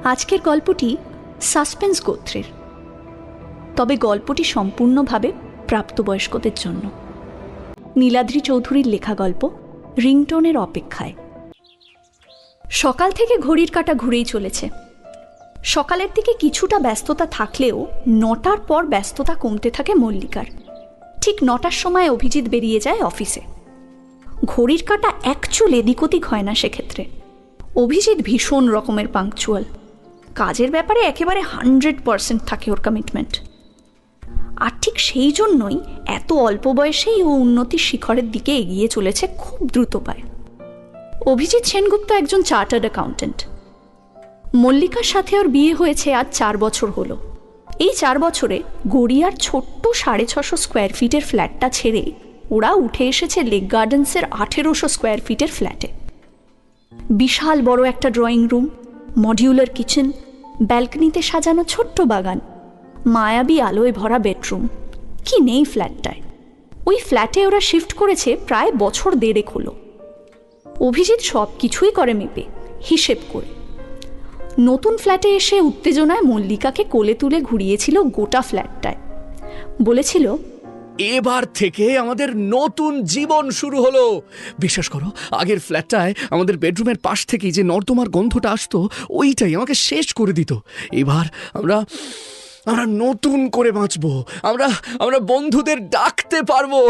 আজকের গল্পটি সাসপেন্স গোত্রের, তবে গল্পটি সম্পূর্ণভাবে প্রাপ্তবয়স্কদের জন্য। নীলাদ্রি চৌধুরীর লেখা গল্প রিংটোনের অপেক্ষায়। সকাল থেকে ঘড়ির কাঁটা ঘুরেই চলেছে। সকালের দিকে কিছুটা ব্যস্ততা থাকলেও 9টার পর ব্যস্ততা কমতে থাকে মল্লিকার। ঠিক 9টার সময় অভিজিৎ বেরিয়ে যায় অফিসে। ঘড়ির কাঁটা এক চুল এদিক ওদিক হয় না সেক্ষেত্রে। অভিজিৎ ভীষণ রকমের পাংচুয়াল। কাজের ব্যাপারে একেবারে 100% থাকে ওর কমিটমেন্ট। আর ঠিক সেই জন্যই এত অল্প বয়সেই ও উন্নতির শিখরের দিকে এগিয়ে চলেছে খুব দ্রুত পায়। অভিজিৎ সেনগুপ্ত একজন চার্টার্ড অ্যাকাউন্টেন্ট। মল্লিকার সাথে ওর বিয়ে হয়েছে আজ 4 বছর হলো। এই 4 বছরে গড়িয়ার ছোট্ট 650 স্কোয়ার ফিটের ফ্ল্যাটটা ছেড়ে ওরা উঠে এসেছে লেক গার্ডেন্সের 1800 স্কোয়ার ফিটের ফ্ল্যাটে। বিশাল বড় একটা ড্রয়িং রুম, মডিউলার কিচেন, ব্যালকনিতে সাজানো ছোট্ট বাগান, মায়াবী আলোয় ভরা বেডরুম। কি নেই ফ্ল্যাটটায়? ওই ফ্ল্যাটে ওরা শিফট করেছে প্রায় বছর 1.5 হলো। অভিজিৎ সব কিছুই করে মেপে, হিসেব করে। নতুন ফ্ল্যাটে এসে উত্তেজনায় মল্লিকাকে কোলে তুলে ঘুরিয়েছিল গোটা ফ্ল্যাটটায়। বলেছিল, এবার থেকে আমাদের নতুন জীবন শুরু হলো। বিশ্বাস করো, আগের ফ্ল্যাটটায় আমাদের বেডরুমের পাশ থেকেই যে নর্দমার গন্ধটা আসতো, ওইটাই আমাকে শেষ করে দিত। এবার আমরা নতুন করে বাঁচবো। আমরা বন্ধুদের ডাকতে পারবো।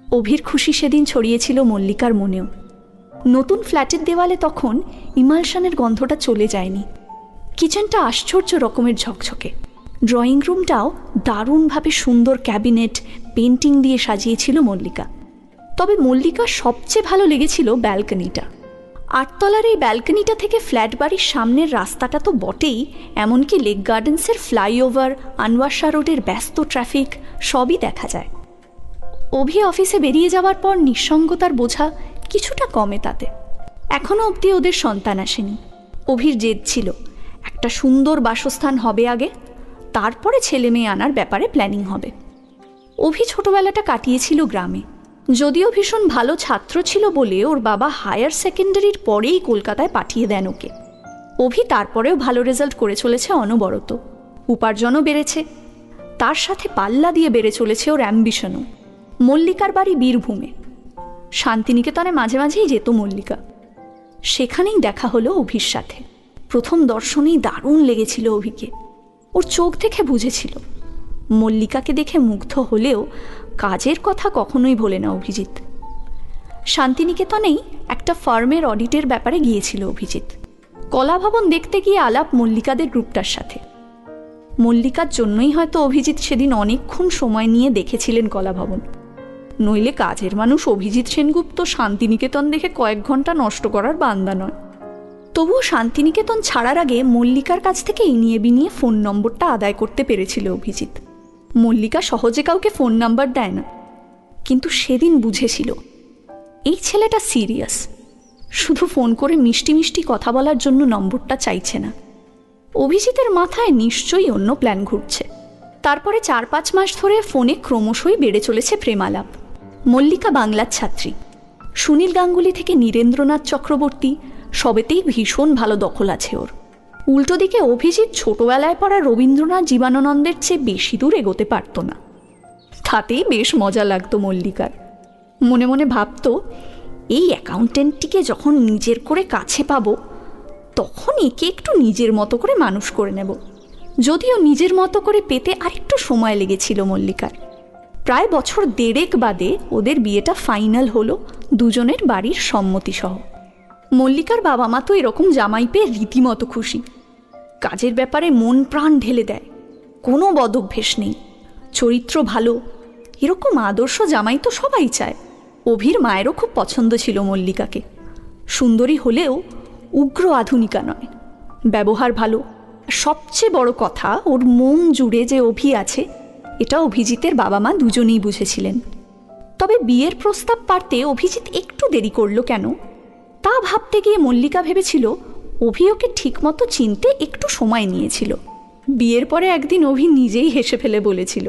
অভির খুশি সেদিন ছড়িয়েছিল মল্লিকার মনেও। নতুন ফ্ল্যাটের দেওয়ালে তখন ইমালশনের গন্ধটা চলে যায়নি। কিচেনটা আশ্চর্য রকমের ঝকঝকে। ড্রয়িং রুমটাও দারুণভাবে সুন্দর ক্যাবিনেট, পেন্টিং দিয়ে সাজিয়েছিল মল্লিকা। তবে মল্লিকার সবচেয়ে ভালো লেগেছিল ব্যালকনিটা। 8 তলার এই ব্যালকনিটা থেকে ফ্ল্যাট বাড়ির সামনের রাস্তাটা তো বটেই, এমনকি লেক গার্ডেন্সের ফ্লাইওভার, আনওয়াসা রোডের ব্যস্ত ট্রাফিক সবই দেখা যায়। অভি অফিসে বেরিয়ে যাওয়ার পর নিঃসঙ্গতার বোঝা কিছুটা কমে তাতে। এখনও অবধি ওদের সন্তান আসেনি। অভির জেদ ছিল একটা সুন্দর বাসস্থান হবে আগে, তারপরে ছেলে মেয়ে আনার ব্যাপারে প্ল্যানিং হবে। অভি ছোটবেলাটা কাটিয়েছিল গ্রামে। যদিও ভীষণ ভালো ছাত্র ছিল বলে ওর বাবা হায়ার সেকেন্ডারির পরেই কলকাতায় পাঠিয়ে দেন ওকে। অভি তারপরেও ভালো রেজাল্ট করে চলেছে অনবরত। উপার্জনও বেড়েছে, তার সাথে পাল্লা দিয়ে বেড়ে চলেছে ওর অ্যাম্বিশনও। মল্লিকার বাড়ি বীরভূমে। শান্তিনিকেতনে মাঝে মাঝেই যেত মল্লিকা। সেখানেই দেখা হলো অভির সাথে। প্রথম দর্শনেই দারুণ লেগেছিল অভিকে। ওর চোখ দেখে বুঝেছিল। মল্লিকাকে দেখে মুগ্ধ হলেও কাজের কথা কখনোই ভোলে না অভিজিৎ। শান্তিনিকেতনেই একটা ফার্মের অডিটের ব্যাপারে গিয়েছিল অভিজিৎ। কলাভবন দেখতে গিয়ে আলাপ মল্লিকাদের গ্রুপটার সাথে। মল্লিকার জন্যই হয়তো অভিজিৎ সেদিন অনেকক্ষণ সময় নিয়ে দেখেছিলেন কলাভবন। নইলে কাজের মানুষ অভিজিৎ সেনগুপ্ত শান্তিনিকেতন দেখে কয়েক ঘন্টা নষ্ট করার বান্দা নয়। তবুও শান্তিনিকেতন ছাড়ার আগে মল্লিকার কাছ থেকে ইনিয়ে বিনিয়ে ফোন নম্বরটা আদায় করতে পেরেছিল অভিজিৎ। মল্লিকা সহজে কাউকে ফোন নাম্বার দেয় না, কিন্তু সেদিন বুঝেছিল এই ছেলেটা সিরিয়াস। শুধু ফোন করে মিষ্টি মিষ্টি কথা বলার জন্য নম্বরটা চাইছে না। অভিজিতের মাথায় নিশ্চয়ই অন্য প্ল্যান ঘুরছে। তারপরে 4-5 মাস ধরে ফোনে ক্রমশই বেড়ে চলেছে প্রেমালাপ। মল্লিকা বাংলার ছাত্রী। সুনীল গাঙ্গুলি থেকে নীরেন্দ্রনাথ চক্রবর্তী সবেতেই ভীষণ ভালো দখল আছে ওর। উল্টো দিকে অভিজিৎ ছোটবেলায় পড়া রবীন্দ্রনাথ জীবনানন্দের চেয়ে বেশি দূর এগোতে পারত না। তাতেই বেশ মজা লাগতো মল্লিকার। মনে মনে ভাবত, এই অ্যাকাউন্টেন্টটিকে যখন নিজের করে কাছে পাবো, তখন একে একটু নিজের মতো করে মানুষ করে নেব। যদিও নিজের মতো করে পেতে আরেকটু সময় লেগেছিল মল্লিকার। প্রায় বছর 1.5 বাদে ওদের বিয়েটা ফাইনাল হলো, দুজনের বাড়ির সম্মতিসহ। মল্লিকার বাবা মা তো এরকম জামাই পেয়ে রীতিমতো খুশি। কাজের ব্যাপারে মন প্রাণ ঢেলে দেয়, কোনো বদঅভ্যেস নেই, চরিত্র ভালো। এরকম আদর্শ জামাই তো সবাই চায়। অভির মায়েরও খুব পছন্দ ছিল মল্লিকাকে। সুন্দরী হলেও উগ্র আধুনিকা নয়, ব্যবহার ভালো। সবচেয়ে বড় কথা, ওর মন জুড়ে যে অভি আছে, এটা অভিজিতের বাবা মা দুজনেই বুঝেছিলেন। তবে বিয়ের প্রস্তাব পারতে অভিজিৎ একটু দেরি করলো কেন, তা ভাবতে গিয়ে মল্লিকা ভেবেছিল অভি ওকে ঠিকমতো চিনতে একটু সময় নিয়েছিল। বিয়ের পরে একদিন অভি নিজেই হেসে ফেলে বলেছিল,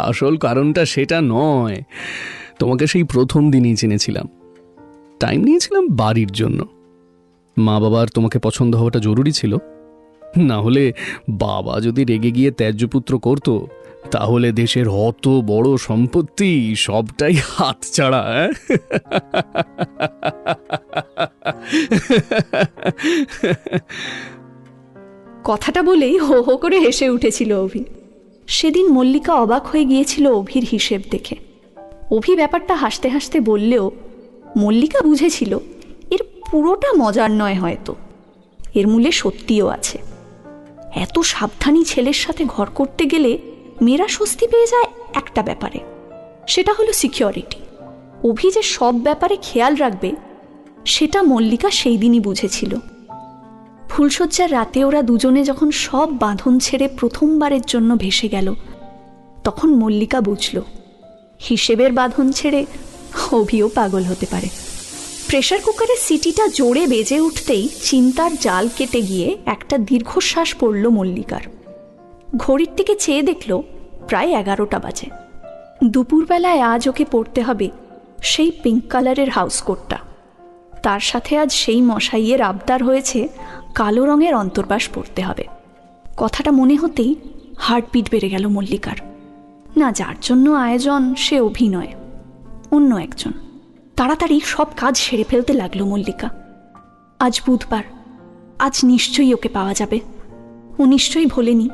আসল কারণটা সেটা নয়। তোমাকে সেই প্রথম দিনই চিনেছিলাম, টাইম নিয়েছিলাম বাড়ির জন্য। মা বাবার তোমাকে পছন্দ হওয়াটা জরুরি ছিল, না হলে বাবা যদি রেগে গিয়ে ত্যায্যপুত্র করতো তাহলে দেশের অত বড় সম্পত্তি সবটাই হাতছাড়া। কথাটা বলেই হো হো করে হেসে উঠেছিল অভি। সেদিন মল্লিকা অবাক হয়ে গিয়েছিল অভির হিসেব দেখে। অভি ব্যাপারটা হাসতে হাসতে বললেও মল্লিকা বুঝেছিল এর পুরোটা মজার নয়, হয়তো এর মূলে সত্যিও আছে। এত সাবধানী ছেলের সাথে ঘর করতে গেলে মেয়েরা স্বস্তি পেয়ে যায় একটা ব্যাপারে, সেটা হলো সিকিউরিটি। অভি যে সব ব্যাপারে খেয়াল রাখবে সেটা মল্লিকা সেই দিনই বুঝেছিল। ফুলশয্যার রাতে ওরা দুজনে যখন সব বাঁধন ছেড়ে প্রথমবারের জন্য ভেসে গেল, তখন মল্লিকা বুঝল হিসেবের বাঁধন ছেড়ে অভিও পাগল হতে পারে। প্রেসার কুকারের সিটিটা জোরে বেজে উঠতেই চিন্তার জাল কেটে গিয়ে একটা দীর্ঘশ্বাস পড়ল মল্লিকার। ঘড়ির দিকে চেয়ে দেখল প্রায় 11টা বাজে। দুপুরবেলায় আজ ওকে পড়তে হবে সেই পিঙ্ক কালারের হাউস কোটটা, তার সাথে আজ সেই মশাইয়ের আবদার হয়েছে কালো রঙের অন্তর্বাস পড়তে হবে। কথাটা মনে হতেই হার্টবিট বেড়ে গেল মল্লিকার। না, যার জন্য আয়োজন সে অভিনয়, অন্য একজন। তাড়াতাড়ি সব কাজ সেরে ফেলতে লাগলো মল্লিকা। আজ বুধবার, আজ নিশ্চয়ই ওকে পাওয়া যাবে। ও নিশ্চয়ই ভোলেনি।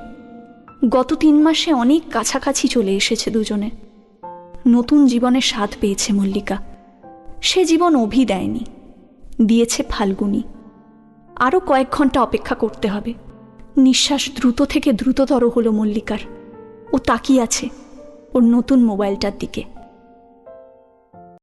গত 3 মাসে অনেক কাছাকাছি চলে এসেছে দুজনে। নতুন জীবনের স্বাদ পেয়েছে মল্লিকা। সে জীবন অভি দেয়নি, দিয়েছে ফাল্গুনি। আরও কয়েক ঘন্টা অপেক্ষা করতে হবে। নিঃশ্বাস দ্রুত থেকে দ্রুততর হলো মল্লিকার। ও তাকিয়ে আছে ওর নতুন মোবাইলটার দিকে।